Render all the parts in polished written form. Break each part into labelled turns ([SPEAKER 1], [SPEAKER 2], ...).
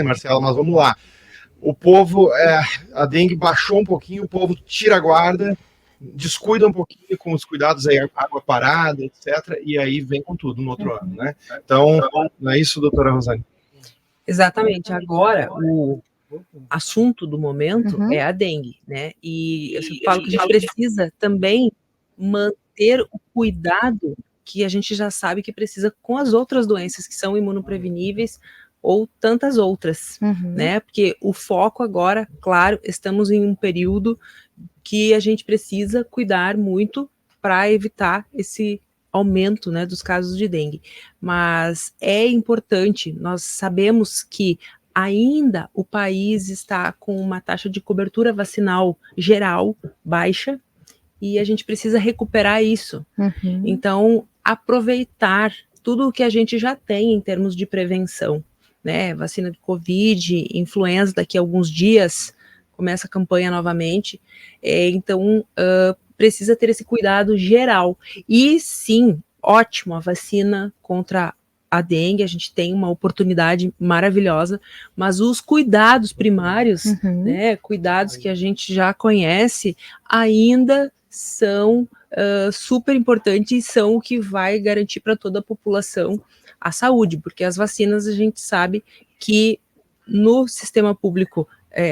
[SPEAKER 1] Marcelo, mas vamos lá. O povo, a dengue baixou um pouquinho, o povo tira a guarda, descuida um pouquinho com os cuidados aí, água parada, etc., e aí vem com tudo no outro ano, né? Então, não é isso, doutora Rosane?
[SPEAKER 2] Exatamente. Agora, o assunto do momento é a dengue, né? E eu sempre falo que a gente precisa também manter o cuidado que a gente já sabe que precisa com as outras doenças que são imunopreveníveis ou tantas outras, né? Porque o foco agora, claro, estamos em um período que a gente precisa cuidar muito para evitar esse aumento, né, dos casos de dengue. Mas é importante, nós sabemos que ainda o país está com uma taxa de cobertura vacinal geral baixa e a gente precisa recuperar isso. Então, aproveitar tudo o que a gente já tem em termos de prevenção, né? Vacina de Covid, influenza, daqui a alguns dias começa a campanha novamente. Então, precisa ter esse cuidado geral. E sim, ótimo, a vacina contra a dengue, a gente tem uma oportunidade maravilhosa, mas os cuidados primários, né, cuidados que a gente já conhece, ainda são super importantes e são o que vai garantir para toda a população a saúde, porque as vacinas a gente sabe que no sistema público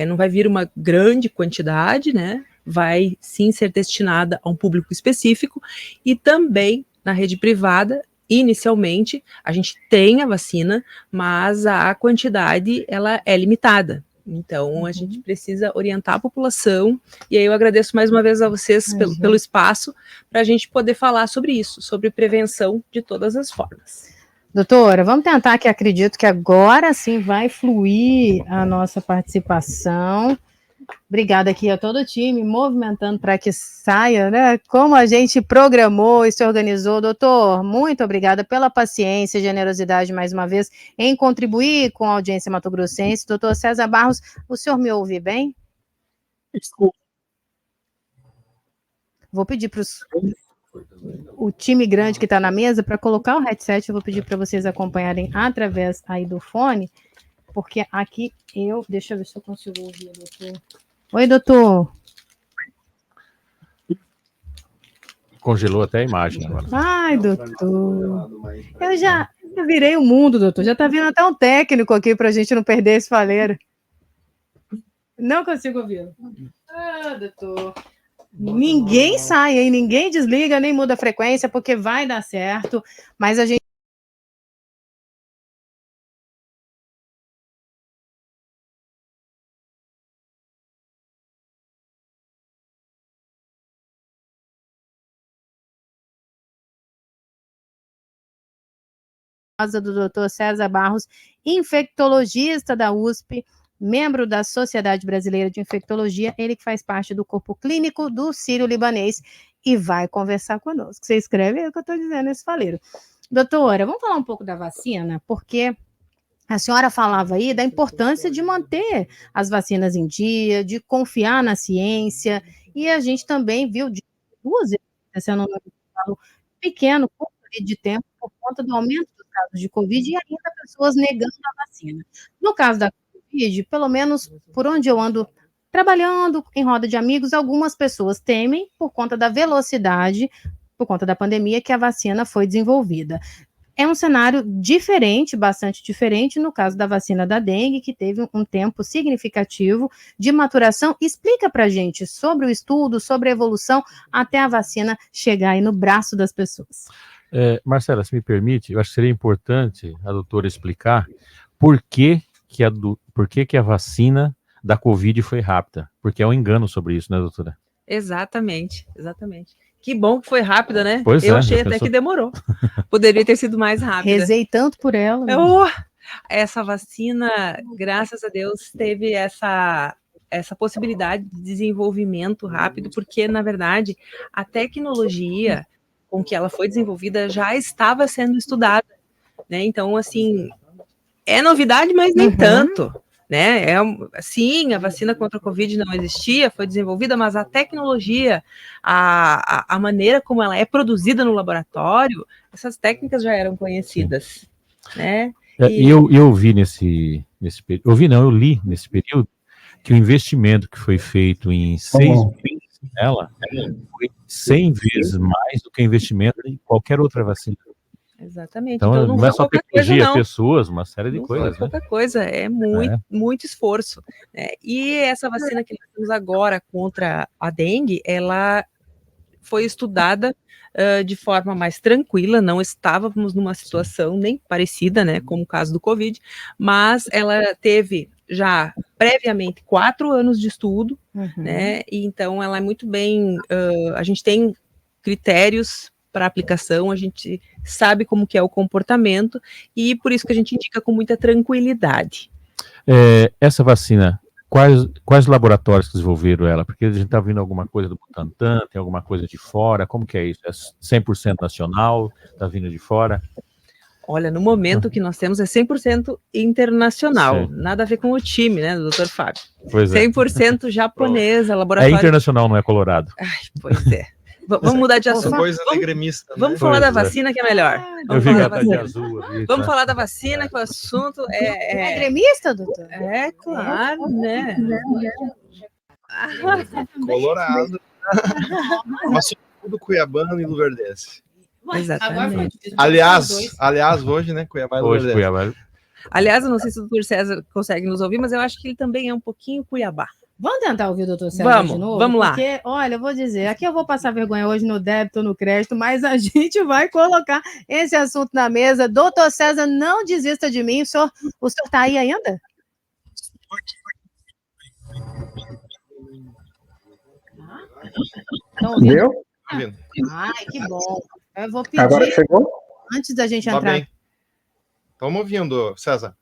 [SPEAKER 2] não vai vir uma grande quantidade, né, vai sim ser destinada a um público específico, e também na rede privada, inicialmente, a gente tem a vacina, mas a quantidade ela é limitada. Então, a gente precisa orientar a população, e aí eu agradeço mais uma vez a vocês pelo espaço, para a gente poder falar sobre isso, sobre prevenção de todas as formas.
[SPEAKER 3] Doutora, vamos tentar, que acredito que agora sim vai fluir a nossa participação. Obrigada aqui a todo o time, movimentando para que saia, né? Como a gente programou e se organizou. Doutor, muito obrigada pela paciência e generosidade, mais uma vez, em contribuir com a audiência mato-grossense. Doutor César Barros, o senhor me ouve bem?
[SPEAKER 4] Desculpa.
[SPEAKER 3] Vou pedir para o time grande que está na mesa para colocar o headset. Eu vou pedir para vocês acompanharem através aí do fone, porque aqui deixa eu ver se eu consigo ouvir, doutor. Oi, doutor.
[SPEAKER 4] Congelou até a imagem agora.
[SPEAKER 3] Ai, doutor. Eu virei o mundo, doutor. Já está vindo até um técnico aqui para a gente não perder esse faleiro. Não consigo ouvir. Doutor. Ninguém sai, hein? Ninguém desliga, nem muda a frequência, porque vai dar certo. Mas a gente do Dr. César Barros, infectologista da USP, membro da Sociedade Brasileira de Infectologia, ele que faz parte do corpo clínico do Sírio-Libanês e vai conversar conosco. Você escreve o que eu estou dizendo nesse faleiro. Doutora, vamos falar um pouco da vacina, porque a senhora falava aí da importância de manter as vacinas em dia, de confiar na ciência, e a gente também viu duas vezes acontecendo um intervalo pequeno, curto de tempo, por conta do aumento dos casos de Covid e ainda pessoas negando a vacina. No caso da Covid, pelo menos por onde eu ando trabalhando em roda de amigos, algumas pessoas temem por conta da velocidade, por conta da pandemia, que a vacina foi desenvolvida. É um cenário diferente, bastante diferente, no caso da vacina da dengue, que teve um tempo significativo de maturação. Explica para a gente sobre o estudo, sobre a evolução, até a vacina chegar aí no braço das pessoas.
[SPEAKER 4] Marcela, se me permite, eu acho que seria importante a doutora explicar por que a vacina da Covid foi rápida, porque é um engano sobre isso, né, doutora?
[SPEAKER 2] Exatamente. Que bom que foi rápida, né?
[SPEAKER 4] Pois
[SPEAKER 2] eu achei até que demorou. Poderia ter sido mais rápida.
[SPEAKER 3] Rezei tanto por ela.
[SPEAKER 2] Essa vacina, graças a Deus, teve essa possibilidade de desenvolvimento rápido, porque, na verdade, a tecnologia com que ela foi desenvolvida já estava sendo estudada, né? Então, assim, é novidade, mas nem tanto, né? Sim, a vacina contra a Covid não existia, foi desenvolvida, mas a tecnologia, a maneira como ela é produzida no laboratório, essas técnicas já eram conhecidas, né?
[SPEAKER 4] Eu vi eu li nesse período que o investimento que foi feito em 6 meses nela foi 100 vezes mais do que o investimento em qualquer outra vacina.
[SPEAKER 2] Exatamente.
[SPEAKER 4] Então não é só tecnologia, pessoas, uma série de coisas.
[SPEAKER 2] Não é pouca coisa, é muito esforço. Né? E essa vacina que nós temos agora contra a dengue, ela foi estudada de forma mais tranquila, não estávamos numa situação nem parecida, né, como o caso do Covid, mas ela teve já previamente 4 anos de estudo, né, e então ela é muito bem, a gente tem critérios para aplicação, a gente sabe como que é o comportamento, e por isso que a gente indica com muita tranquilidade.
[SPEAKER 4] Essa vacina, quais laboratórios que desenvolveram ela? Porque a gente está vendo alguma coisa do Butantan, tem alguma coisa de fora, como que é isso? É 100% nacional, está vindo de fora?
[SPEAKER 2] Olha, no momento que nós temos é 100% internacional, nada a ver com o time, né, do Dr. Fábio.
[SPEAKER 4] Pois
[SPEAKER 2] 100% japonesa, laboratório...
[SPEAKER 4] É internacional, não é Colorado.
[SPEAKER 2] Ai, pois é. Vamos mudar de assunto. Vamos falar da vacina que é melhor.
[SPEAKER 4] Eu vi gata de azul.
[SPEAKER 2] Vamos falar da vacina, que o assunto
[SPEAKER 3] é gremista, doutor?
[SPEAKER 2] É, claro, né?
[SPEAKER 1] Colorado. Mas tudo cuiabano e luverdense.
[SPEAKER 2] Exatamente.
[SPEAKER 1] Aliás, hoje, né, Cuiabá e
[SPEAKER 4] Hoje, Cuiabá.
[SPEAKER 2] Aliás, eu não sei se o doutor César consegue nos ouvir, mas eu acho que ele também é um pouquinho Cuiabá.
[SPEAKER 3] Vamos tentar ouvir o doutor César de novo?
[SPEAKER 2] Vamos lá.
[SPEAKER 3] Porque, olha, eu vou dizer, aqui eu vou passar vergonha hoje no débito, no crédito, mas a gente vai colocar esse assunto na mesa. Doutor César, não desista de mim. O senhor está aí ainda? Estão ouvindo?
[SPEAKER 5] Deu?
[SPEAKER 3] Ai, que bom. Eu vou pedir...
[SPEAKER 5] Agora chegou?
[SPEAKER 3] Antes da gente
[SPEAKER 1] Tá
[SPEAKER 3] entrar...
[SPEAKER 1] bem. Estamos ouvindo, César.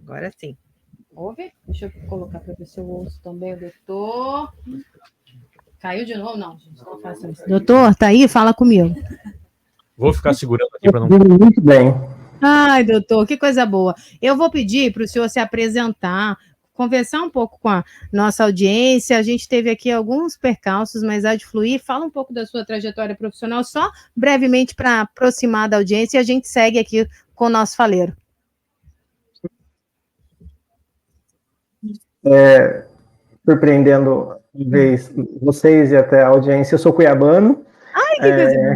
[SPEAKER 2] Agora sim.
[SPEAKER 3] Ouve? Deixa eu colocar para ver se eu ouço também o doutor. Caiu de novo? Não, gente, não faça isso. Doutor, tá aí? Fala comigo.
[SPEAKER 4] Vou ficar segurando aqui para não...
[SPEAKER 5] Muito bem.
[SPEAKER 3] Ai, doutor, que coisa boa. Eu vou pedir para o senhor se apresentar, conversar um pouco com a nossa audiência. A gente teve aqui alguns percalços, mas há de fluir. Fala um pouco da sua trajetória profissional, só brevemente para aproximar da audiência, e a gente segue aqui com o nosso faleiro.
[SPEAKER 5] Surpreendendo vocês e até a audiência, eu sou cuiabano.
[SPEAKER 3] Ai, que coisa boa.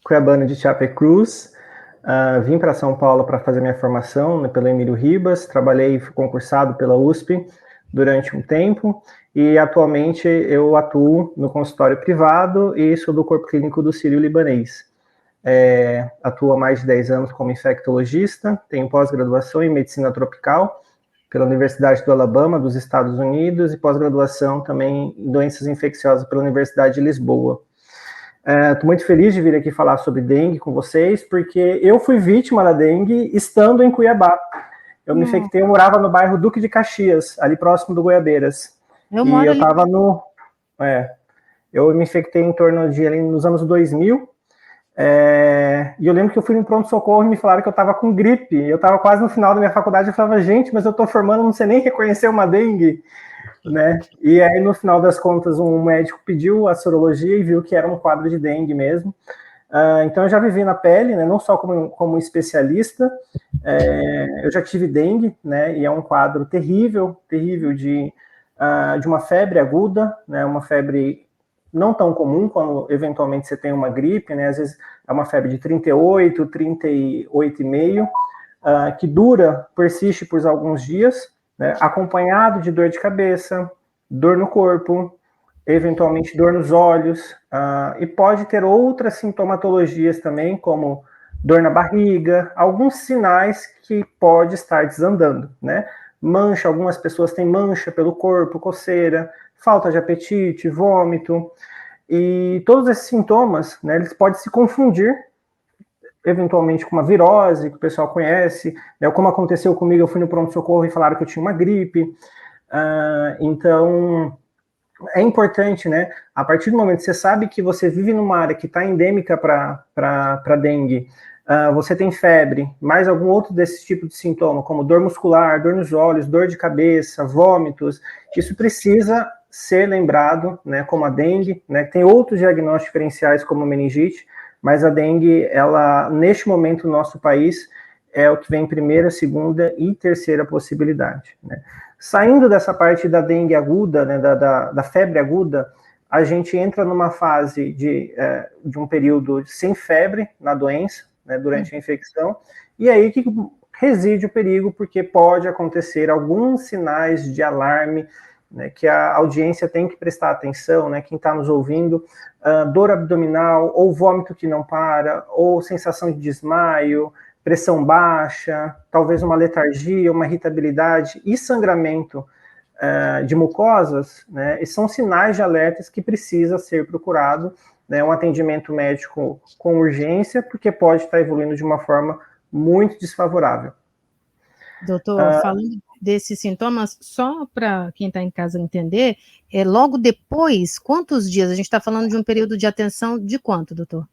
[SPEAKER 5] Cuiabano de Chapecruz. Vim para São Paulo para fazer minha formação, né, pelo Emílio Ribas. Trabalhei e fui concursado pela USP durante um tempo e atualmente eu atuo no consultório privado e sou do corpo clínico do Sírio-Libanês. Atuo há mais de 10 anos como infectologista, tenho pós-graduação em medicina tropical pela Universidade do Alabama, dos Estados Unidos, e pós-graduação também em doenças infecciosas pela Universidade de Lisboa. Estou muito feliz de vir aqui falar sobre dengue com vocês, porque eu fui vítima da dengue estando em Cuiabá. Eu me infectei, eu morava no bairro Duque de Caxias, ali próximo do Goiabeiras. Eu estava eu me infectei em torno de ali nos anos 2000, e eu lembro que eu fui no pronto-socorro e me falaram que eu estava com gripe. Eu estava quase no final da minha faculdade, eu falava, gente, mas eu estou formando, não sei nem reconhecer uma dengue, né? E aí, no final das contas, um médico pediu a sorologia e viu que era um quadro de dengue mesmo. Então, eu já vivi na pele, né? Não só como especialista, eu já tive dengue, né? E é um quadro terrível de uma febre aguda, né? Uma febre não tão comum quando eventualmente você tem uma gripe, né? Às vezes é uma febre de 38, 38,5, que persiste por alguns dias, né? Acompanhado de dor de cabeça, dor no corpo, eventualmente dor nos olhos, e pode ter outras sintomatologias também, como dor na barriga, alguns sinais que pode estar desandando, né? Mancha, algumas pessoas têm mancha pelo corpo, coceira, falta de apetite, vômito, e todos esses sintomas, né, eles podem se confundir, eventualmente com uma virose, que o pessoal conhece, né, como aconteceu comigo, eu fui no pronto-socorro e falaram que eu tinha uma gripe. Então, é importante, né, a partir do momento que você sabe que você vive numa área que está endêmica para dengue, você tem febre, mais algum outro desse tipo de sintoma, como dor muscular, dor nos olhos, dor de cabeça, vômitos, isso precisa ser lembrado, né, como a dengue, né, tem outros diagnósticos diferenciais como a meningite, mas a dengue, ela, neste momento no nosso país, é o que vem primeira, segunda e terceira possibilidade, né? Saindo dessa parte da dengue aguda, né, da febre aguda, a gente entra numa fase de um período sem febre na doença, né, durante a infecção, e aí que reside o perigo, porque pode acontecer alguns sinais de alarme, né, que a audiência tem que prestar atenção, né, quem está nos ouvindo, dor abdominal, ou vômito que não para, ou sensação de desmaio, pressão baixa, talvez uma letargia, uma irritabilidade e sangramento de mucosas, né, e são sinais de alertas que precisa ser procurado, né, um atendimento médico com urgência, porque pode estar evoluindo de uma forma muito desfavorável.
[SPEAKER 3] Doutor, falando desses sintomas, só para quem está em casa entender, logo depois, quantos dias? A gente está falando de um período de atenção de quanto, doutor?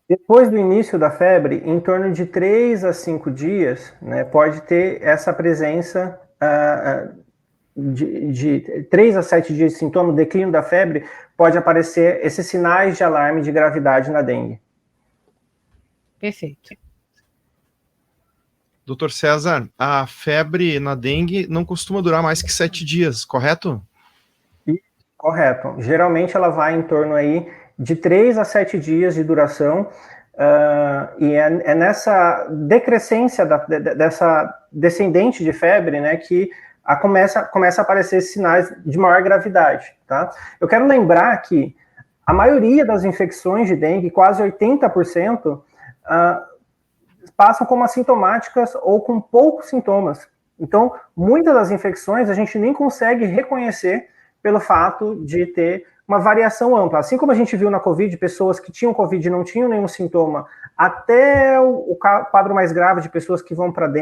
[SPEAKER 5] Depois do início da febre, em torno de 3 a 5 dias, né, pode ter essa presença de 3 a 7 dias de sintoma, declínio da febre, pode aparecer esses sinais de alarme de gravidade na dengue.
[SPEAKER 3] Perfeito.
[SPEAKER 1] Doutor César, a febre na dengue não costuma durar mais que 7 dias, correto?
[SPEAKER 5] Correto. Geralmente ela vai em torno aí de 3 a 7 dias de duração, e é nessa decrescência dessa descendente de febre, né, que começa a aparecer sinais de maior gravidade, tá? Eu quero lembrar que a maioria das infecções de dengue, quase 80%, passam como assintomáticas ou com poucos sintomas. Então, muitas das infecções a gente nem consegue reconhecer pelo fato de ter uma variação ampla. Assim como a gente viu na Covid, pessoas que tinham Covid e não tinham nenhum sintoma, até o quadro mais grave de pessoas que vão para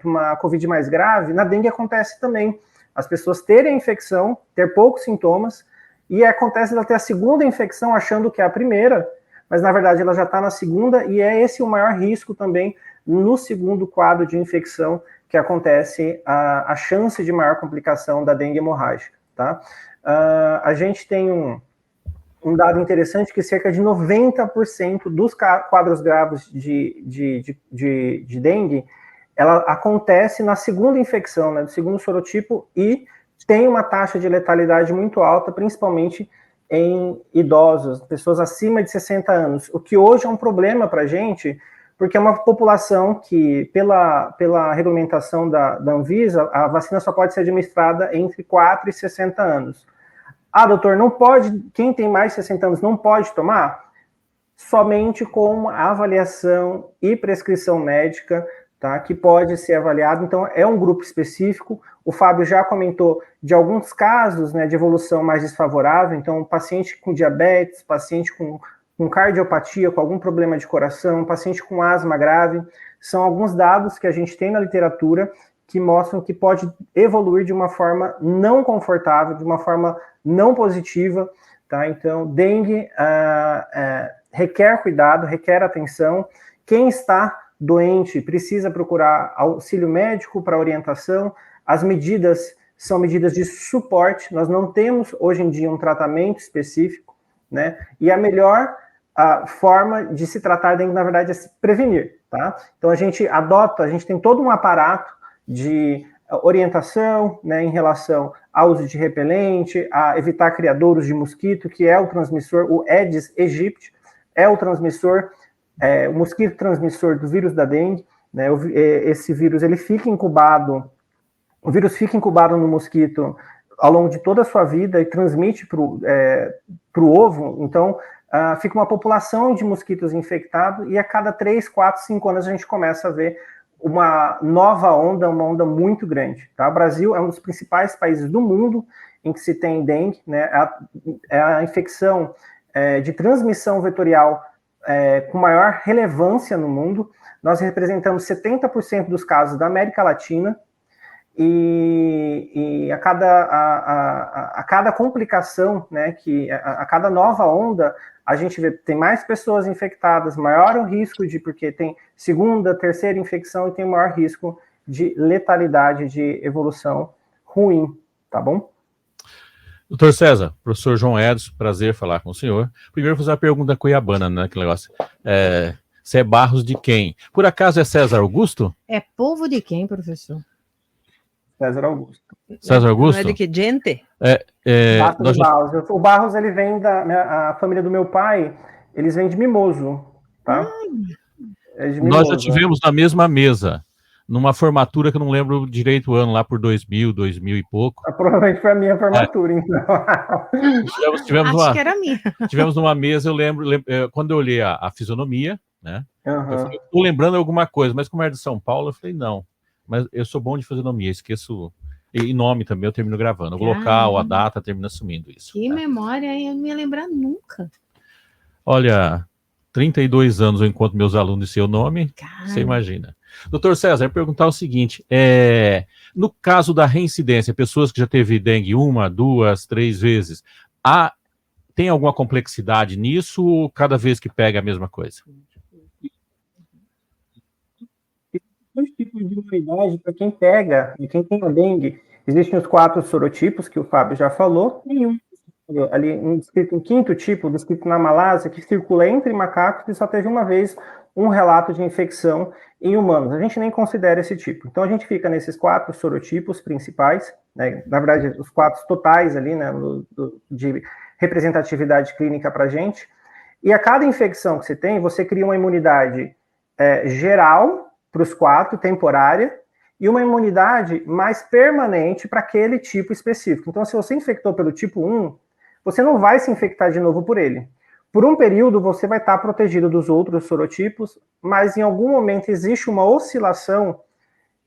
[SPEAKER 5] uma Covid mais grave, na dengue acontece também. As pessoas terem a infecção, ter poucos sintomas, e acontece até a segunda infecção achando que é a primeira, mas na verdade ela já está na segunda, e é esse o maior risco também no segundo quadro de infecção que acontece a chance de maior complicação da dengue hemorrágica, tá? A gente tem um dado interessante que cerca de 90% dos quadros graves de dengue, ela acontece na segunda infecção, né, do segundo sorotipo, e tem uma taxa de letalidade muito alta, principalmente em idosos, pessoas acima de 60 anos, o que hoje é um problema para a gente, porque é uma população que, pela regulamentação da Anvisa, a vacina só pode ser administrada entre 4 e 60 anos. Doutor, não pode, quem tem mais de 60 anos não pode tomar? Somente com avaliação e prescrição médica, tá, que pode ser avaliado. Então, é um grupo específico. O Fábio já comentou de alguns casos, né, de evolução mais desfavorável. Então, paciente com diabetes, paciente com cardiopatia, com algum problema de coração, paciente com asma grave, são alguns dados que a gente tem na literatura que mostram que pode evoluir de uma forma não confortável, de uma forma não positiva, tá? Então, dengue requer cuidado, requer atenção. Quem está doente precisa procurar auxílio médico para orientação. As medidas são medidas de suporte. Nós não temos, hoje em dia, um tratamento específico, né? E a melhor forma de se tratar dengue, na verdade, é se prevenir, tá? Então, a gente tem todo um aparato de orientação, né, em relação ao uso de repelente, a evitar criadouros de mosquito, que é o transmissor, o Aedes aegypti, é o transmissor, o mosquito transmissor do vírus da dengue, né? Esse vírus, ele fica incubado, o vírus fica incubado no mosquito ao longo de toda a sua vida e transmite para o ovo. Então, fica uma população de mosquitos infectados, e a cada 3, 4, 5 anos a gente começa a ver uma nova onda, uma onda muito grande, tá? O Brasil é um dos principais países do mundo em que se tem dengue, né? É a infecção de transmissão vetorial com maior relevância no mundo. Nós representamos 70% dos casos da América Latina, e a cada complicação, né, a cada nova onda, a gente vê tem mais pessoas infectadas, maior o risco porque tem segunda, terceira infecção, e tem maior risco de letalidade, de evolução ruim, tá bom?
[SPEAKER 4] Doutor César, professor João Edson, prazer falar com o senhor. Primeiro, vou fazer uma pergunta cuiabana, né, aquele negócio. Se é Barros de quem? Por acaso é César Augusto?
[SPEAKER 3] É povo de quem, professor?
[SPEAKER 5] César Augusto.
[SPEAKER 4] César Augusto?
[SPEAKER 2] Não é de que gente?
[SPEAKER 5] Barros. O Barros, ele vem a família do meu pai, eles vêm de Mimoso, tá? É de
[SPEAKER 4] Nós
[SPEAKER 5] Mimoso,
[SPEAKER 4] já tivemos na mesma mesa, numa formatura que eu não lembro direito o ano, lá por 2000 e pouco.
[SPEAKER 5] Provavelmente foi a minha formatura, então.
[SPEAKER 3] Acho que era minha.
[SPEAKER 4] Tivemos numa mesa, eu lembro quando eu olhei a fisionomia, né?
[SPEAKER 5] Uhum.
[SPEAKER 4] Eu falei, tô lembrando alguma coisa, mas como era de São Paulo, eu falei, não. Mas eu sou bom de fisionomia, esqueço. E nome também eu termino gravando. O local, a data, termina assumindo isso.
[SPEAKER 3] Que memória, eu não ia lembrar nunca.
[SPEAKER 4] Olha, 32 anos eu encontro meus alunos e seu nome, você imagina. Doutor César, eu ia perguntar o seguinte, no caso da reincidência, pessoas que já teve dengue 1, 2, 3 vezes, tem alguma complexidade nisso ou cada vez que pega é a mesma coisa?
[SPEAKER 5] Dois tipos de imunidade para quem pega e quem tem a dengue. Existem os 4 sorotipos, que o Fábio já falou, e ali um quinto tipo, descrito na Malásia, que circula entre macacos e só teve uma vez um relato de infecção em humanos. A gente nem considera esse tipo. Então a gente fica nesses 4 sorotipos principais, né? Na verdade, os 4 totais ali, né, de representatividade clínica para a gente. E a cada infecção que você tem, você cria uma imunidade geral para os 4, temporária, e uma imunidade mais permanente para aquele tipo específico. Então, se você infectou pelo tipo 1, você não vai se infectar de novo por ele. Por um período, você vai estar protegido dos outros sorotipos, mas em algum momento existe uma oscilação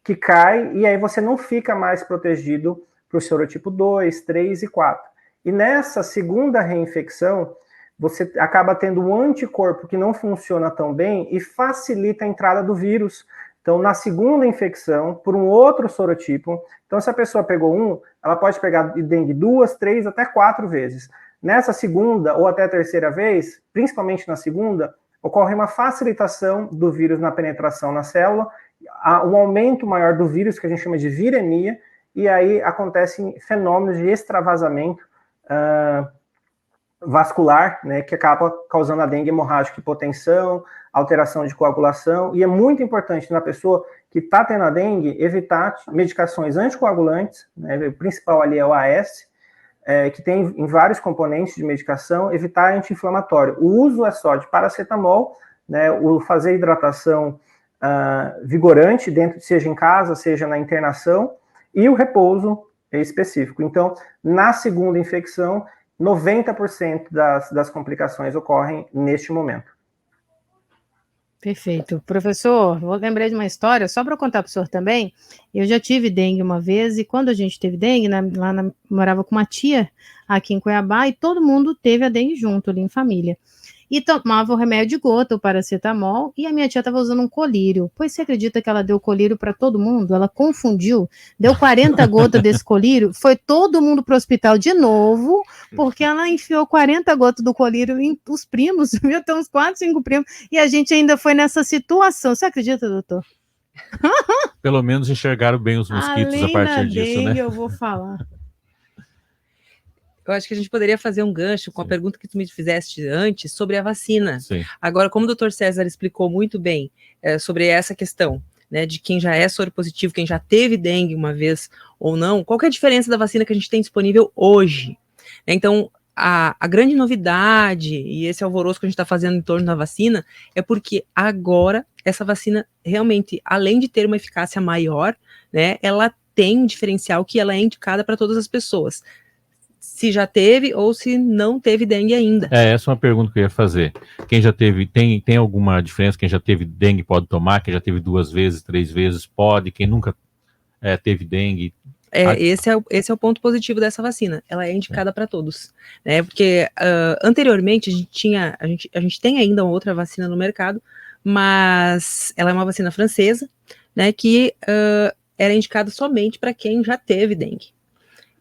[SPEAKER 5] que cai, e aí você não fica mais protegido para o sorotipo 2, 3 e 4. E nessa segunda reinfecção, você acaba tendo um anticorpo que não funciona tão bem e facilita a entrada do vírus. Então, na segunda infecção, por um outro sorotipo, então se a pessoa pegou 1, ela pode pegar dengue 2, 3, até 4 vezes. Nessa segunda ou até a terceira vez, principalmente na segunda, ocorre uma facilitação do vírus na penetração na célula, um aumento maior do vírus, que a gente chama de viremia, e aí acontecem fenômenos de extravasamento vascular, né, que acaba causando a dengue hemorrágica, hipotensão, alteração de coagulação, e é muito importante na pessoa que está tendo a dengue evitar medicações anticoagulantes, né, o principal ali é o AS, que tem em vários componentes de medicação, evitar anti-inflamatório. O uso é só de paracetamol, né, o fazer hidratação vigorante, seja em casa, seja na internação, e o repouso específico. Então, na segunda infecção, 90% das complicações ocorrem neste momento.
[SPEAKER 3] Perfeito. Professor, eu lembrei de uma história, só para contar para o senhor também. Eu já tive dengue uma vez, e quando a gente teve dengue, morava com uma tia aqui em Cuiabá, e todo mundo teve a dengue junto ali em família. E tomava o remédio de gota, o paracetamol, e a minha tia estava usando um colírio. Pois você acredita que ela deu colírio para todo mundo? Ela confundiu, deu 40 gotas desse colírio, foi todo mundo para o hospital de novo, porque ela enfiou 40 gotas do colírio em os primos, viu? Tem uns 4, 5 primos, e a gente ainda foi nessa situação. Você acredita, doutor?
[SPEAKER 4] Pelo menos enxergaram bem os mosquitos
[SPEAKER 3] Além
[SPEAKER 4] a partir disso,
[SPEAKER 3] dengue,
[SPEAKER 4] né?
[SPEAKER 3] eu vou falar.
[SPEAKER 2] Eu acho que a gente poderia fazer um gancho com a pergunta que tu me fizeste antes sobre a vacina.
[SPEAKER 4] Sim.
[SPEAKER 2] Agora, como o doutor César explicou muito bem sobre essa questão, né, de quem já é soropositivo, quem já teve dengue uma vez ou não, qual que é a diferença da vacina que a gente tem disponível hoje? Então, a grande novidade, e esse alvoroço que a gente está fazendo em torno da vacina, é porque agora essa vacina realmente, além de ter uma eficácia maior, né, ela tem um diferencial que ela é indicada para todas as pessoas, se já teve ou se não teve dengue ainda.
[SPEAKER 4] Essa é uma pergunta que eu ia fazer. Quem já teve, tem alguma diferença? Quem já teve dengue pode tomar? Quem já teve 2 vezes, 3 vezes pode? Quem nunca teve dengue...
[SPEAKER 2] Esse é o ponto positivo dessa vacina. Ela é indicada para todos, né? Porque anteriormente a gente tem ainda uma outra vacina no mercado, mas ela é uma vacina francesa, né? Que era indicada somente para quem já teve dengue.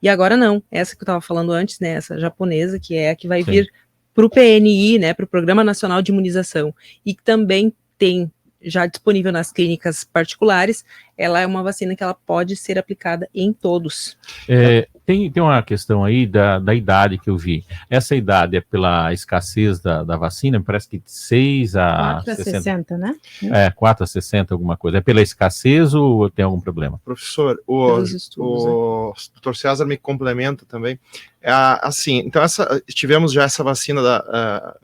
[SPEAKER 2] E agora não, essa que eu estava falando antes, né, essa japonesa, que é a que vai vir para o PNI, né, para o Programa Nacional de Imunização, e que também tem já disponível nas clínicas particulares, ela é uma vacina que ela pode ser aplicada em todos.
[SPEAKER 4] Tem uma questão aí da idade que eu vi. Essa idade é pela escassez da vacina, parece que de 6 a
[SPEAKER 3] 4 a 60, né?
[SPEAKER 4] 4 a 60, alguma coisa. É pela escassez ou tem algum problema?
[SPEAKER 1] Professor, o Dr. César me complementa também. Assim, então tivemos já essa vacina da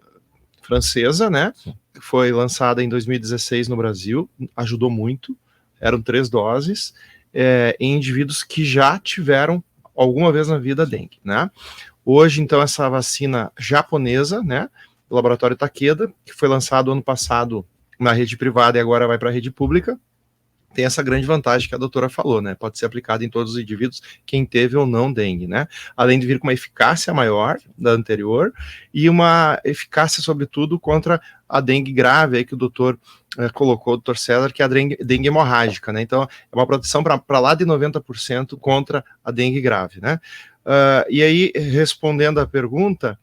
[SPEAKER 1] francesa, né?
[SPEAKER 4] Sim.
[SPEAKER 1] Que foi lançada em 2016 no Brasil, ajudou muito, eram 3 doses, em indivíduos que já tiveram alguma vez na vida dengue, né? Hoje, então, essa vacina japonesa, né, do laboratório Takeda, que foi lançado ano passado na rede privada e agora vai para a rede pública, tem essa grande vantagem que a doutora falou, né? Pode ser aplicada em todos os indivíduos, quem teve ou não dengue, né? Além de vir com uma eficácia maior da anterior e uma eficácia, sobretudo, contra a dengue grave, aí que o doutor colocou, o doutor César, que é a dengue hemorrágica, né? Então, é uma proteção para lá de 90% contra a dengue grave, né? E aí, respondendo à pergunta,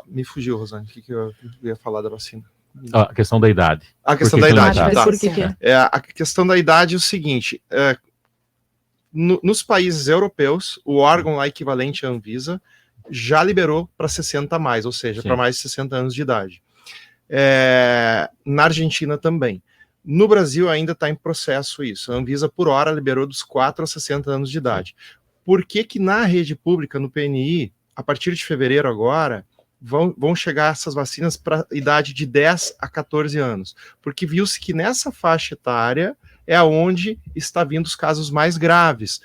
[SPEAKER 1] me fugiu, Rosane, o que eu ia falar da vacina?
[SPEAKER 4] A questão da idade.
[SPEAKER 1] A questão da idade, tá.
[SPEAKER 2] A
[SPEAKER 1] questão da idade é o seguinte, nos países europeus, o órgão lá equivalente à Anvisa já liberou para 60 a mais, ou seja, para mais de 60 anos de idade. Na Argentina também. No Brasil ainda está em processo isso. A Anvisa, por hora, liberou dos 4 a 60 anos de idade. Por que na rede pública, no PNI, a partir de fevereiro agora, vão chegar essas vacinas para idade de 10 a 14 anos, porque viu-se que nessa faixa etária é onde está vindo os casos mais graves,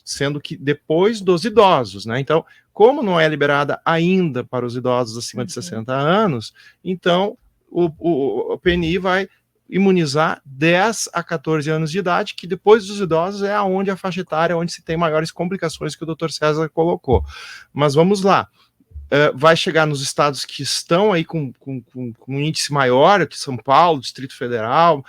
[SPEAKER 1] sendo que depois dos idosos, né? Então, como não é liberada ainda para os idosos acima de 60 anos, então o PNI vai imunizar 10 a 14 anos de idade, que depois dos idosos é onde a faixa etária, onde se tem maiores complicações que o Dr. César colocou. Mas vamos lá. Vai chegar nos estados que estão aí com um índice maior, que São Paulo, Distrito Federal,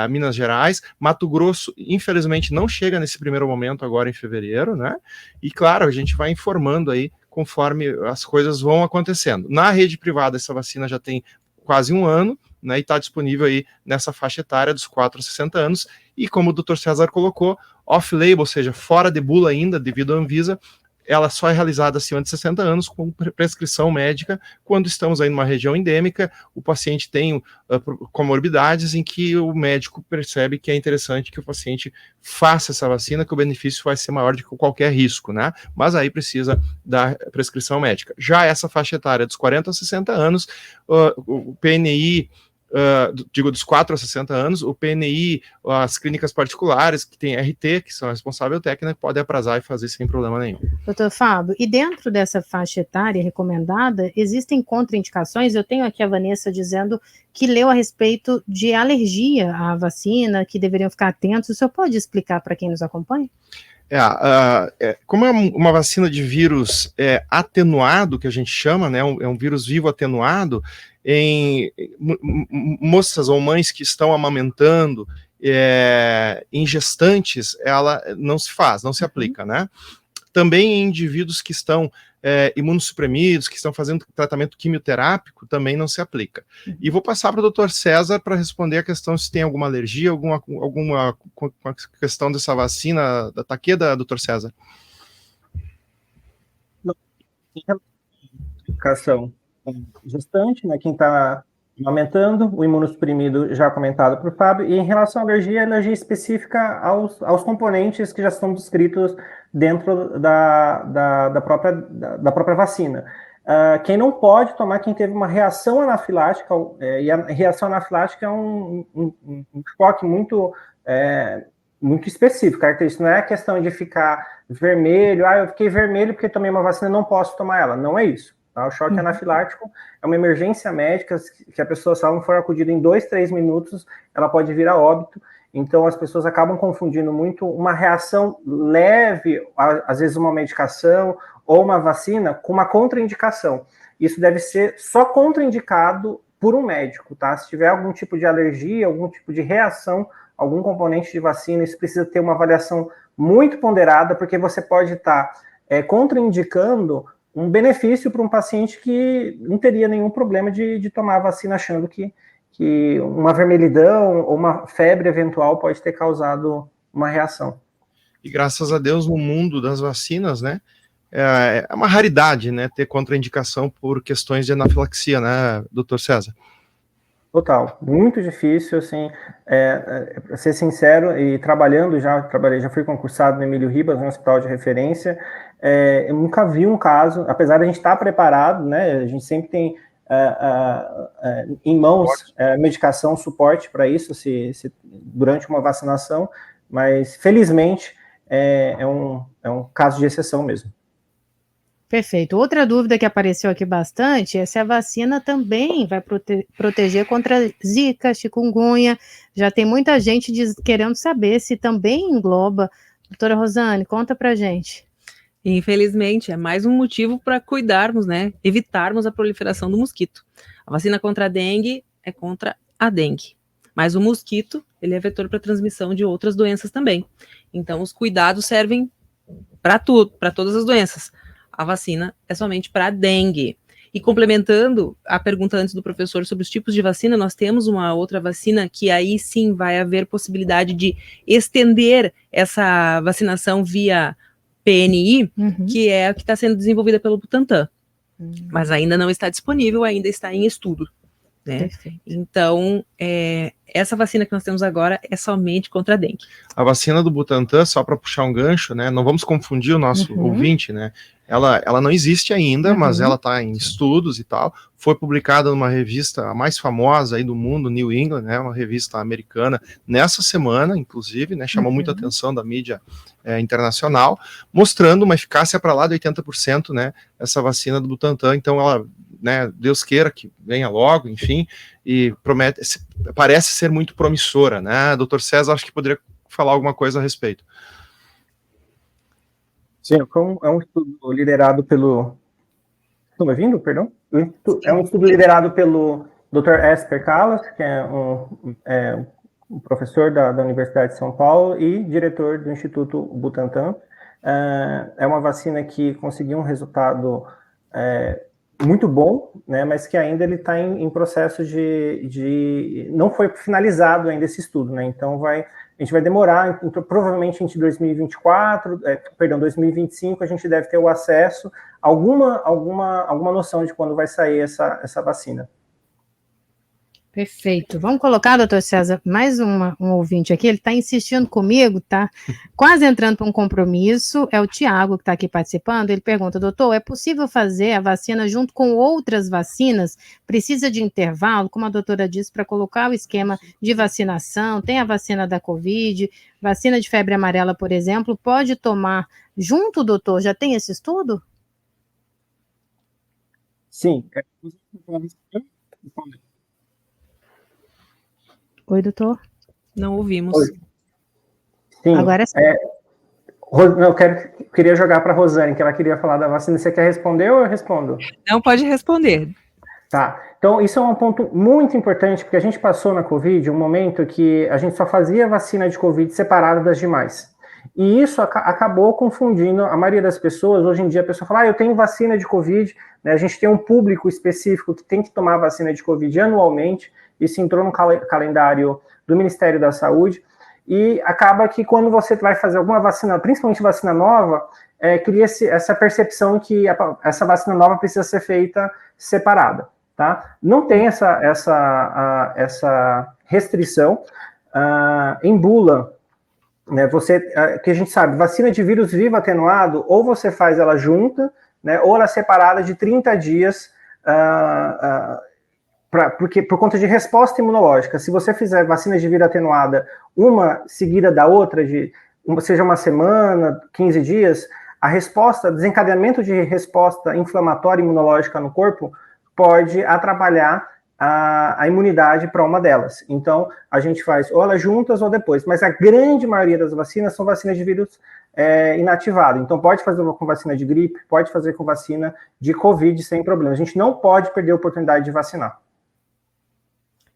[SPEAKER 1] Minas Gerais, Mato Grosso, infelizmente, não chega nesse primeiro momento agora em fevereiro, né? E claro, a gente vai informando aí conforme as coisas vão acontecendo. Na rede privada, essa vacina já tem quase um ano, né? E está disponível aí nessa faixa etária dos 4 a 60 anos, e como o Dr. César colocou, off-label, ou seja, fora de bula ainda, devido à Anvisa, ela só é realizada acima de 60 anos com prescrição médica, quando estamos aí numa região endêmica, o paciente tem comorbidades em que o médico percebe que é interessante que o paciente faça essa vacina, que o benefício vai ser maior do que qualquer risco, né? Mas aí precisa da prescrição médica. Já essa faixa etária dos 40 a 60 anos, o PNI, dos 4 a 60 anos, o PNI, as clínicas particulares que tem RT, que são a responsável técnica, podem aprazar e fazer sem problema nenhum.
[SPEAKER 3] Doutor Fábio, e dentro dessa faixa etária recomendada, existem contraindicações? Eu tenho aqui a Vanessa dizendo que leu a respeito de alergia à vacina, que deveriam ficar atentos. O senhor pode explicar para quem nos acompanha?
[SPEAKER 1] Como é uma vacina de vírus atenuado, que a gente chama, né, é um vírus vivo atenuado, em moças ou mães que estão amamentando, em gestantes, ela não se aplica, né? Também em indivíduos que estão imunossuprimidos, que estão fazendo tratamento quimioterápico, também não se aplica. E vou passar para o Dr. César para responder a questão se tem alguma alergia, alguma questão dessa vacina da Takeda, Dr. César.
[SPEAKER 5] Indicação gestante, né, quem está amamentando, o imunossuprimido já comentado por Fábio, e em relação à alergia, alergia específica aos componentes que já estão descritos dentro da própria vacina. Quem não pode tomar, quem teve uma reação anafilática, e a reação anafilática é um choque muito específico, característico. Não é a questão de ficar vermelho, eu fiquei vermelho porque tomei uma vacina, não posso tomar ela, não é isso. O choque anafilático é uma emergência médica que a pessoa, se ela não for acudida em 2, 3 minutos, ela pode vir a óbito. Então, as pessoas acabam confundindo muito uma reação leve, às vezes uma medicação ou uma vacina, com uma contraindicação. Isso deve ser só contraindicado por um médico, tá? Se tiver algum tipo de alergia, algum tipo de reação, algum componente de vacina, isso precisa ter uma avaliação muito ponderada, porque você pode estar contraindicando um benefício para um paciente que não teria nenhum problema de tomar a vacina achando que que uma vermelhidão ou uma febre eventual pode ter causado uma reação.
[SPEAKER 1] E graças a Deus, no mundo das vacinas, né, é uma raridade, né, ter contraindicação por questões de anafilaxia, né, doutor César?
[SPEAKER 5] Total, muito difícil, assim, para ser sincero, e já fui concursado no Emílio Ribas, no hospital de referência, eu nunca vi um caso, apesar de a gente estar preparado, né, a gente sempre tem em mãos medicação, suporte para isso, se durante uma vacinação, mas felizmente é um caso de exceção mesmo.
[SPEAKER 3] Perfeito. Outra dúvida que apareceu aqui bastante é se a vacina também vai proteger contra zika, chikungunya. Já tem muita gente querendo saber se também engloba. Doutora Rosane, conta pra gente.
[SPEAKER 2] Infelizmente, é mais um motivo para cuidarmos, né? Evitarmos a proliferação do mosquito. A vacina contra a dengue é contra a dengue. Mas o mosquito, ele é vetor para transmissão de outras doenças também. Então, os cuidados servem para tudo, para todas as doenças. A vacina é somente para a dengue. E complementando a pergunta antes do professor sobre os tipos de vacina, nós temos uma outra vacina que aí sim vai haver possibilidade de estender essa vacinação via PNI, que é a que está sendo desenvolvida pelo Butantan. Mas ainda não está disponível, ainda está em estudo. Né? Então, essa vacina que nós temos agora é somente contra a dengue. A
[SPEAKER 1] vacina do Butantan, só para puxar um gancho, né? Não vamos confundir o nosso ouvinte, né? Ela não existe ainda, mas ela está em estudos e tal. Foi publicada numa revista a mais famosa aí do mundo, New England, né? Uma revista americana, nessa semana, inclusive, né? Chamou muita atenção da mídia internacional, mostrando uma eficácia para lá de 80%, né? Essa vacina do Butantan. Então, ela, né? Deus queira que venha logo, enfim, e parece ser muito promissora, né? Doutor César, acho que poderia falar alguma coisa a respeito.
[SPEAKER 5] Sim, é um estudo liderado pelo... Estão me ouvindo? Perdão? É um estudo liderado pelo Dr. Esper Callas, que é um professor da Universidade de São Paulo e diretor do Instituto Butantan. É uma vacina que conseguiu um resultado muito bom, né, mas que ainda ele está em processo de... Não foi finalizado ainda esse estudo, né? Então a gente vai demorar, então, provavelmente entre 2025, a gente deve ter o acesso, alguma noção de quando vai sair essa vacina.
[SPEAKER 3] Perfeito. Vamos colocar, doutor César, mais um ouvinte aqui, ele está insistindo comigo, tá? Quase entrando para um compromisso, é o Tiago que está aqui participando, ele pergunta, doutor, é possível fazer a vacina junto com outras vacinas? Precisa de intervalo, como a doutora disse, para colocar o esquema de vacinação, tem a vacina da Covid, vacina de febre amarela, por exemplo, pode tomar junto, doutor? Já tem esse estudo?
[SPEAKER 5] Sim.
[SPEAKER 3] Oi, doutor?
[SPEAKER 2] Não ouvimos.
[SPEAKER 5] Oi. Sim.
[SPEAKER 3] Agora sim.
[SPEAKER 5] Eu queria jogar para a Rosane, que ela queria falar da vacina. Você quer responder ou eu respondo?
[SPEAKER 2] Não, pode responder.
[SPEAKER 5] Tá. Então, isso é um ponto muito importante, porque a gente passou na Covid um momento que a gente só fazia vacina de Covid separada das demais. E isso acabou confundindo a maioria das pessoas. Hoje em dia, a pessoa fala, eu tenho vacina de Covid, né? A gente tem um público específico que tem que tomar vacina de Covid anualmente. Isso entrou no calendário do Ministério da Saúde, e acaba que quando você vai fazer alguma vacina, principalmente vacina nova, cria-se essa percepção que essa vacina nova precisa ser feita separada, tá? Não tem essa restrição. Em bula, né, que a gente sabe, vacina de vírus vivo atenuado, ou você faz ela junta, né, ou ela separada de 30 dias, porque por conta de resposta imunológica. Se você fizer vacina de vírus atenuada, uma seguida da outra, seja uma semana, 15 dias, a resposta, desencadeamento de resposta inflamatória imunológica no corpo pode atrapalhar a imunidade para uma delas. Então, a gente faz ou elas juntas ou depois, mas a grande maioria das vacinas são vacinas de vírus inativado. Então, pode fazer com vacina de gripe, pode fazer com vacina de Covid sem problema. A gente não pode perder a oportunidade de vacinar.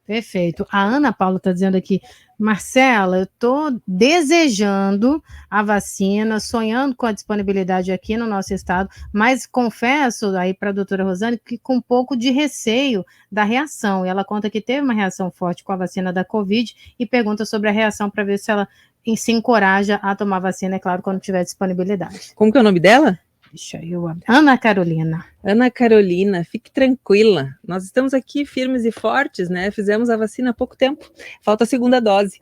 [SPEAKER 3] Perfeito. A Ana Paula está dizendo aqui, Marcela, eu estou desejando a vacina, sonhando com a disponibilidade aqui no nosso estado, mas confesso aí para a doutora Rosane que com um pouco de receio da reação. E ela conta que teve uma reação forte com a vacina da Covid e pergunta sobre a reação para ver se ela se encoraja a tomar vacina, é claro, quando tiver disponibilidade.
[SPEAKER 2] Como que é o nome dela?
[SPEAKER 3] Deixa eu abrir. Ana Carolina.
[SPEAKER 2] Ana Carolina, fique tranquila. Nós estamos aqui firmes e fortes, né? Fizemos a vacina há pouco tempo. Falta a segunda dose.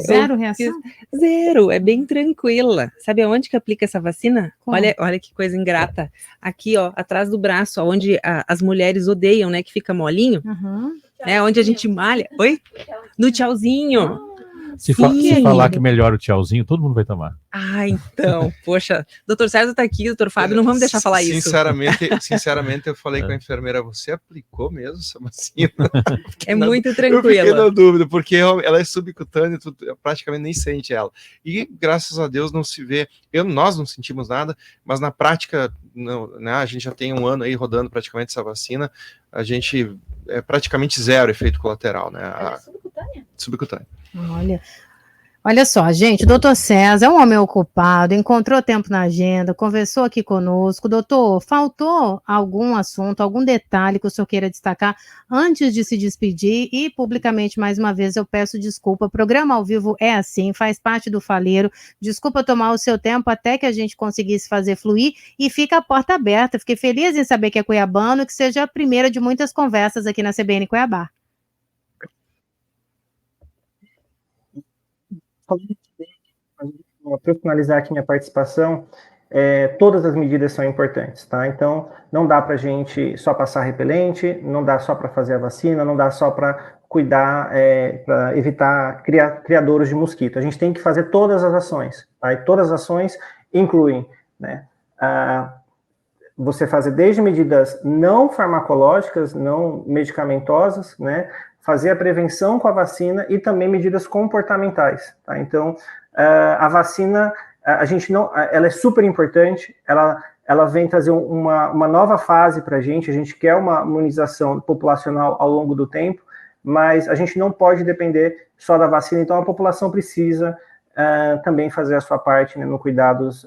[SPEAKER 3] Zero reação?
[SPEAKER 2] Zero, é bem tranquila. Sabe aonde que aplica essa vacina? Olha que coisa ingrata. Aqui, ó, atrás do braço, onde as mulheres odeiam, né? Que fica molinho.
[SPEAKER 3] Uhum.
[SPEAKER 2] É onde a gente malha. Oi? No tchauzinho.
[SPEAKER 4] Se falar que melhora o tchauzinho, todo mundo vai tomar.
[SPEAKER 2] Ah, então, poxa, doutor César tá aqui, doutor Fábio, não vamos deixar falar isso.
[SPEAKER 1] Sinceramente, eu falei com a enfermeira, você aplicou mesmo essa vacina?
[SPEAKER 2] É muito tranquila.
[SPEAKER 1] Eu fiquei na dúvida, porque ela é subcutânea, tu praticamente nem sente ela. E, graças a Deus, não se vê, nós não sentimos nada, mas na prática, né, a gente já tem um ano aí rodando praticamente essa vacina, a gente é praticamente zero efeito colateral, né? Ela é subcutânea? Subcutânea.
[SPEAKER 3] Olha só, gente, o doutor César é um homem ocupado, encontrou tempo na agenda, conversou aqui conosco. Doutor, faltou algum assunto, algum detalhe que o senhor queira destacar antes de se despedir? E, publicamente, mais uma vez, eu peço desculpa. O programa ao vivo é assim, faz parte do Faleiro. Desculpa tomar o seu tempo até que a gente conseguisse fazer fluir e fica a porta aberta. Fiquei feliz em saber que é cuiabano e que seja a primeira de muitas conversas aqui na CBN Cuiabá.
[SPEAKER 5] Para finalizar aqui minha participação, todas as medidas são importantes, tá? Então, não dá para a gente só passar repelente, não dá só para fazer a vacina, não dá só para cuidar, para evitar criadouros de mosquito. A gente tem que fazer todas as ações, tá? E todas as ações incluem, né, você fazer desde medidas não farmacológicas, não medicamentosas, né, fazer a prevenção com a vacina e também medidas comportamentais, tá? Então, a vacina, a gente não, ela é super importante, ela vem trazer uma nova fase para a gente quer uma imunização populacional ao longo do tempo, mas a gente não pode depender só da vacina, então a população precisa também fazer a sua parte, né, no cuidados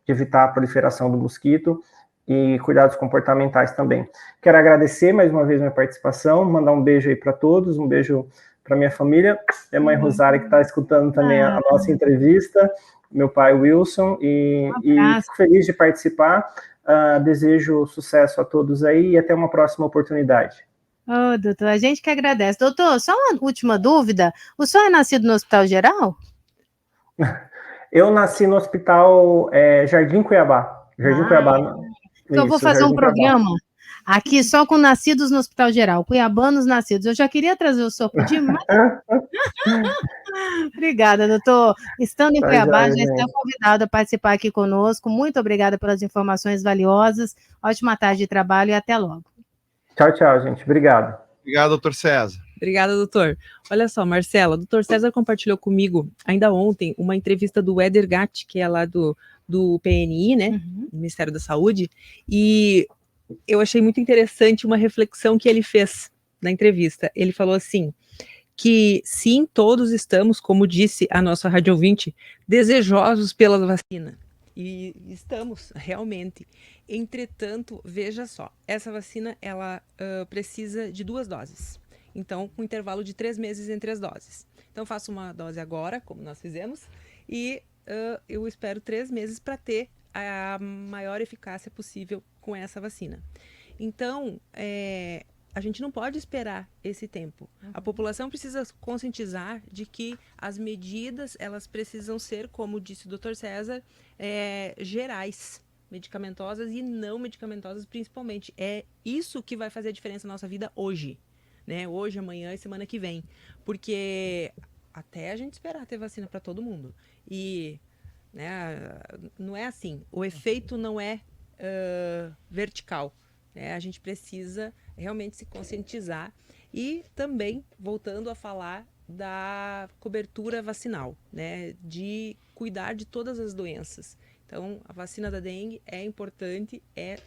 [SPEAKER 5] de evitar a proliferação do mosquito e cuidados comportamentais também. Quero agradecer mais uma vez minha participação, mandar um beijo aí para todos, um beijo para minha família, minha mãe Rosária, que está escutando também a nossa entrevista, meu pai Wilson, e fico feliz de participar, desejo sucesso a todos aí e até uma próxima oportunidade.
[SPEAKER 3] Doutor, a gente que agradece. Doutor, só uma última dúvida, o senhor é nascido no Hospital Geral?
[SPEAKER 5] Eu nasci no Hospital Jardim Cuiabá. Jardim Cuiabá.
[SPEAKER 3] Então eu vou fazer um programa aqui só com nascidos no Hospital Geral, cuiabanos nascidos. Eu já queria trazer o senhor por demais. Obrigada, doutor. Estando em Cuiabá, já está convidado a participar aqui conosco. Muito obrigada pelas informações valiosas. Ótima tarde de trabalho e até logo.
[SPEAKER 5] Tchau, tchau, gente. Obrigado.
[SPEAKER 1] Obrigado, doutor César.
[SPEAKER 2] Obrigada, doutor. Olha só, Marcela, o doutor César compartilhou comigo, ainda ontem, uma entrevista do Éder Gatti, que é lá do PNI, né, do Ministério da Saúde, e eu achei muito interessante uma reflexão que ele fez na entrevista. Ele falou assim, que sim, todos estamos, como disse a nossa rádio ouvinte, desejosos pela vacina. E estamos, realmente. Entretanto, veja só, essa vacina, ela precisa de 2 doses. Então, com um intervalo de 3 meses entre as doses. Então, faço uma dose agora, como nós fizemos, e eu espero 3 meses para ter a maior eficácia possível com essa vacina. Então, a gente não pode esperar esse tempo. A população precisa conscientizar de que as medidas, elas precisam ser, como disse o Dr. César, gerais, medicamentosas e não medicamentosas principalmente. É isso que vai fazer a diferença na nossa vida hoje, né? Hoje, amanhã e semana que vem. Porque até a gente esperar ter vacina para todo mundo. E né, não é assim. O efeito não é vertical. Né? A gente precisa realmente se conscientizar e também, voltando a falar da cobertura vacinal, né? De cuidar de todas as doenças. Então, a vacina da dengue é importante, é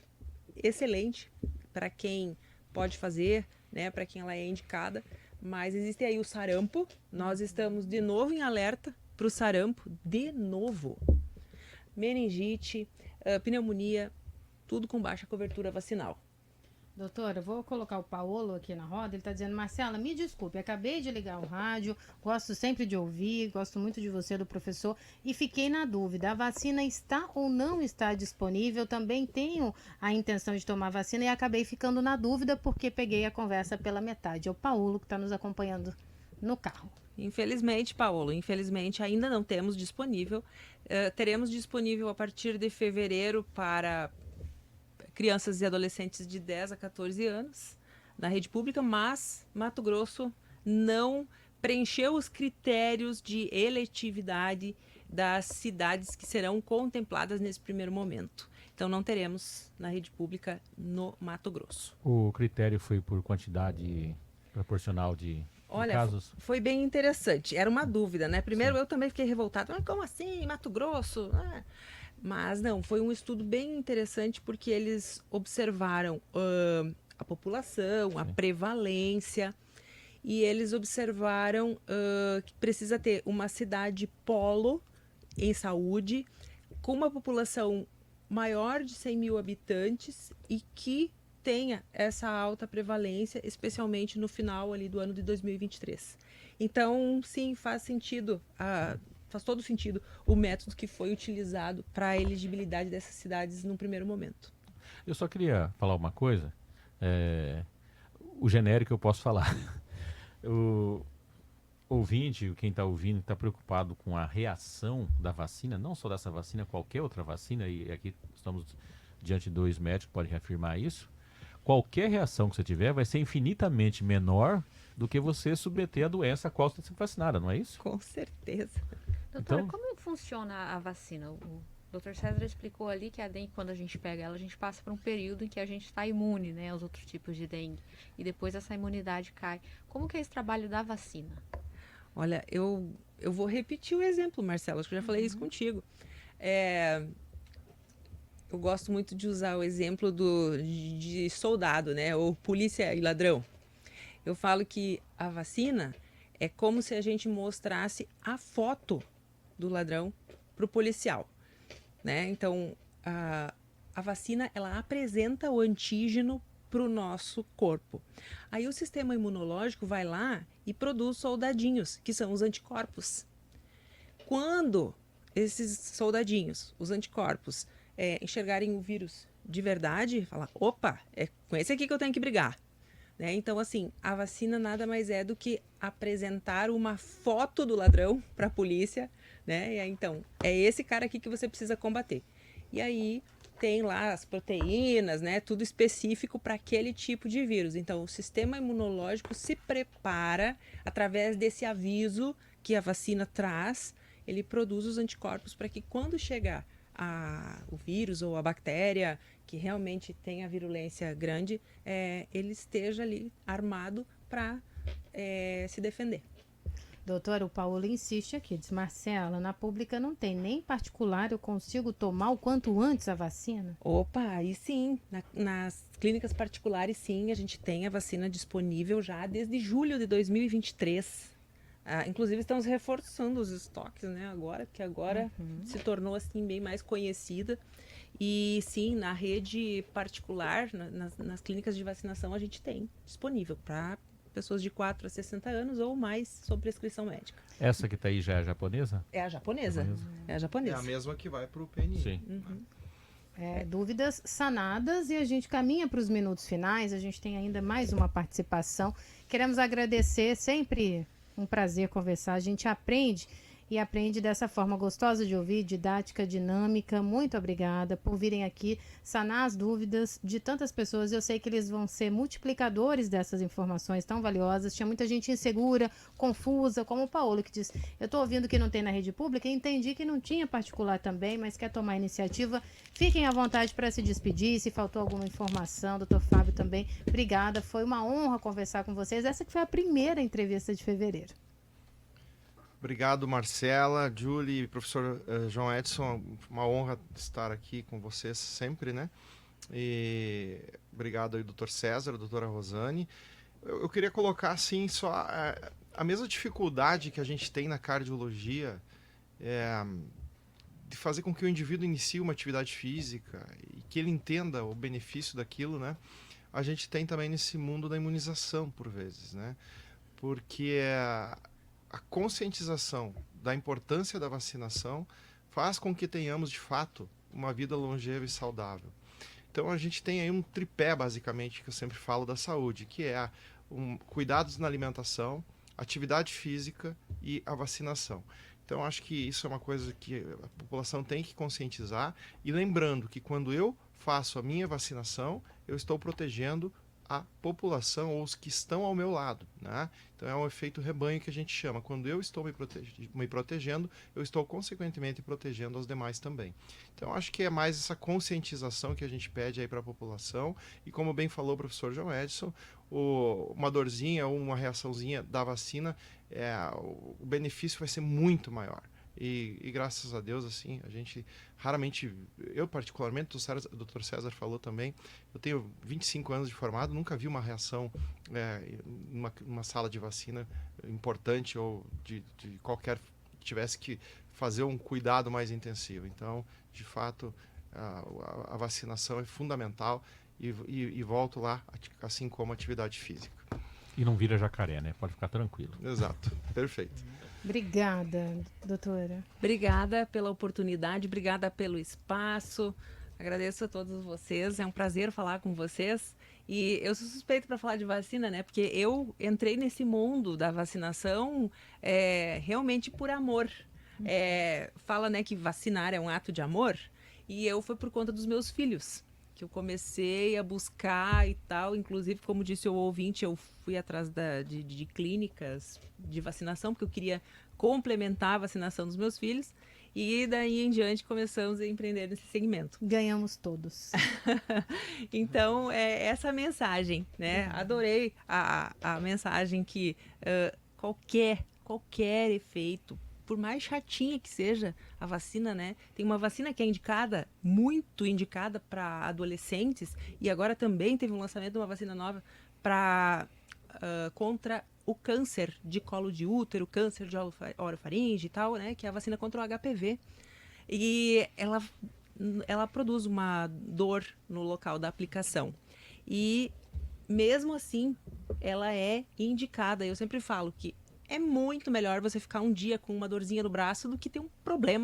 [SPEAKER 2] excelente para quem pode fazer, né, para quem ela é indicada, mas existe aí o sarampo, nós estamos de novo em alerta para o sarampo, de novo. Meningite, pneumonia, tudo com baixa cobertura vacinal.
[SPEAKER 3] Doutora, eu vou colocar o Paulo aqui na roda. Ele está dizendo: Marcela, me desculpe, acabei de ligar o rádio, gosto sempre de ouvir, gosto muito de você, do professor, e fiquei na dúvida, a vacina está ou não está disponível? Também tenho a intenção de tomar vacina e acabei ficando na dúvida porque peguei a conversa pela metade. É o Paulo que está nos acompanhando no carro.
[SPEAKER 2] Infelizmente, Paulo, ainda não temos disponível. Teremos disponível a partir de fevereiro para crianças e adolescentes de 10 a 14 anos na rede pública, mas Mato Grosso não preencheu os critérios de eletividade das cidades que serão contempladas nesse primeiro momento. Então não teremos na rede pública no Mato Grosso.
[SPEAKER 4] O critério foi por quantidade proporcional de casos?
[SPEAKER 2] Foi bem interessante. Era uma dúvida, né? Primeiro eu também fiquei revoltado. Mas como assim, Mato Grosso? Mas não, foi um estudo bem interessante porque eles observaram a população, a prevalência, e eles observaram que precisa ter uma cidade polo em saúde, com uma população maior de 100 mil habitantes e que tenha essa alta prevalência, especialmente no final ali do ano de 2023. Então, sim, faz todo sentido o método que foi utilizado para a elegibilidade dessas cidades no primeiro momento.
[SPEAKER 4] Eu só queria falar uma coisa, o genérico eu posso falar. O ouvinte, quem está ouvindo, está preocupado com a reação da vacina, não só dessa vacina, qualquer outra vacina, e aqui estamos diante de 2 médicos que podem reafirmar isso. Qualquer reação que você tiver vai ser infinitamente menor do que você submeter a doença a qual você está vacinada, não é isso?
[SPEAKER 2] Com certeza.
[SPEAKER 6] Doutora,
[SPEAKER 4] Então,
[SPEAKER 6] como funciona a vacina? O Dr. César explicou ali que a dengue, quando a gente pega ela, a gente passa por um período em que a gente está imune, né, aos outros tipos de dengue. E depois essa imunidade cai. Como que é esse trabalho da vacina?
[SPEAKER 2] Olha, eu vou repetir o exemplo, Marcelo, acho que eu já falei isso contigo. Eu gosto muito de usar o exemplo de soldado, né? Ou polícia e ladrão. Eu falo que a vacina é como se a gente mostrasse a foto do ladrão para o policial, né? Então, a vacina, ela apresenta o antígeno para o nosso corpo. Aí o sistema imunológico vai lá e produz soldadinhos, que são os anticorpos. Quando esses soldadinhos, os anticorpos, enxergarem o vírus de verdade, falar, opa, é com esse aqui que eu tenho que brigar. Né? Então, assim, a vacina nada mais é do que apresentar uma foto do ladrão para a polícia, né? E aí, então, é esse cara aqui que você precisa combater. E aí tem lá as proteínas, né? Tudo específico para aquele tipo de vírus. Então, o sistema imunológico se prepara através desse aviso que a vacina traz, ele produz os anticorpos para que quando chegar o vírus ou a bactéria que realmente tem a virulência grande, ele esteja ali armado para se defender.
[SPEAKER 3] Doutora, o Paulo insiste aqui, diz: Marcela, na pública não tem, nem particular eu consigo tomar o quanto antes a vacina?
[SPEAKER 2] Opa, aí sim, nas clínicas particulares sim, a gente tem a vacina disponível já desde julho de 2023. Inclusive estamos reforçando os estoques, né, agora, porque agora se tornou assim bem mais conhecida. E sim, na rede particular, nas clínicas de vacinação, a gente tem disponível para pessoas de 4 a 60 anos ou mais sob prescrição médica.
[SPEAKER 4] essa que está aí já é a japonesa?
[SPEAKER 2] É a japonesa. É a japonesa.
[SPEAKER 1] É a mesma que vai para o PNI.
[SPEAKER 4] Sim.
[SPEAKER 3] Dúvidas sanadas, e a gente caminha para os minutos finais. A gente tem ainda mais uma participação. Queremos agradecer, sempre um prazer conversar. A gente aprende e aprende dessa forma gostosa de ouvir, didática, dinâmica. Muito obrigada por virem aqui sanar as dúvidas de tantas pessoas. Eu sei que eles vão ser multiplicadores dessas informações tão valiosas. Tinha muita gente insegura, confusa, como o Paulo, que diz: eu estou ouvindo que não tem na rede pública e entendi que não tinha particular também, mas quer tomar iniciativa. Fiquem à vontade para se despedir, se faltou alguma informação. Doutor Fábio também, obrigada. Foi uma honra conversar com vocês. Essa que foi a primeira entrevista de fevereiro.
[SPEAKER 1] Obrigado, Marcela, Julie, professor João Edson, uma honra estar aqui com vocês sempre, né? E obrigado aí, doutor César, doutora Rosane. Eu queria colocar assim só a mesma dificuldade que a gente tem na cardiologia de fazer com que o indivíduo inicie uma atividade física e que ele entenda o benefício daquilo, né? A gente tem também nesse mundo da imunização, por vezes, né? Porque a conscientização da importância da vacinação faz com que tenhamos, de fato, uma vida longeva e saudável. Então a gente tem aí um tripé, basicamente, que eu sempre falo da saúde, que é cuidados na alimentação, atividade física e a vacinação. Então acho que isso é uma coisa que a população tem que conscientizar, e lembrando que quando eu faço a minha vacinação, eu estou protegendo a população ou os que estão ao meu lado, né? Então é um efeito rebanho que a gente chama. Quando eu estou me protegendo, eu estou consequentemente protegendo os demais também. Então acho que é mais essa conscientização que a gente pede aí para a população, e como bem falou o professor João Edson, uma dorzinha ou uma reaçãozinha da vacina, o benefício vai ser muito maior. E graças a Deus, assim, a gente raramente, eu particularmente, o Dr. César falou também, eu tenho 25 anos de formado, nunca vi uma reação numa sala de vacina importante ou de qualquer que tivesse que fazer um cuidado mais intensivo. Então, de fato, a vacinação é fundamental, e volto lá, assim como a atividade física.
[SPEAKER 4] E não vira jacaré, né? Pode ficar tranquilo.
[SPEAKER 1] Exato, perfeito.
[SPEAKER 3] Obrigada, doutora.
[SPEAKER 2] Obrigada pela oportunidade, obrigada pelo espaço. Agradeço a todos vocês, é um prazer falar com vocês. E eu sou suspeita para falar de vacina, né? Porque eu entrei nesse mundo da vacinação realmente por amor. Fala, né, que vacinar é um ato de amor, e eu foi por conta dos meus filhos que eu comecei a buscar e tal. Inclusive, como disse o ouvinte, eu fui atrás de clínicas de vacinação, porque eu queria complementar a vacinação dos meus filhos, e daí em diante começamos a empreender nesse segmento.
[SPEAKER 3] Ganhamos todos.
[SPEAKER 2] Então, é essa mensagem, né? Adorei a mensagem que qualquer efeito, por mais chatinha que seja a vacina, né? Tem uma vacina que é muito indicada para adolescentes, e agora também teve um lançamento de uma vacina nova contra o câncer de colo de útero, câncer de orofaringe e tal, né? Que é a vacina contra o HPV. E ela produz uma dor no local da aplicação. E mesmo assim, ela é indicada. Eu sempre falo que é muito melhor você ficar um dia com uma dorzinha no braço do que ter um problema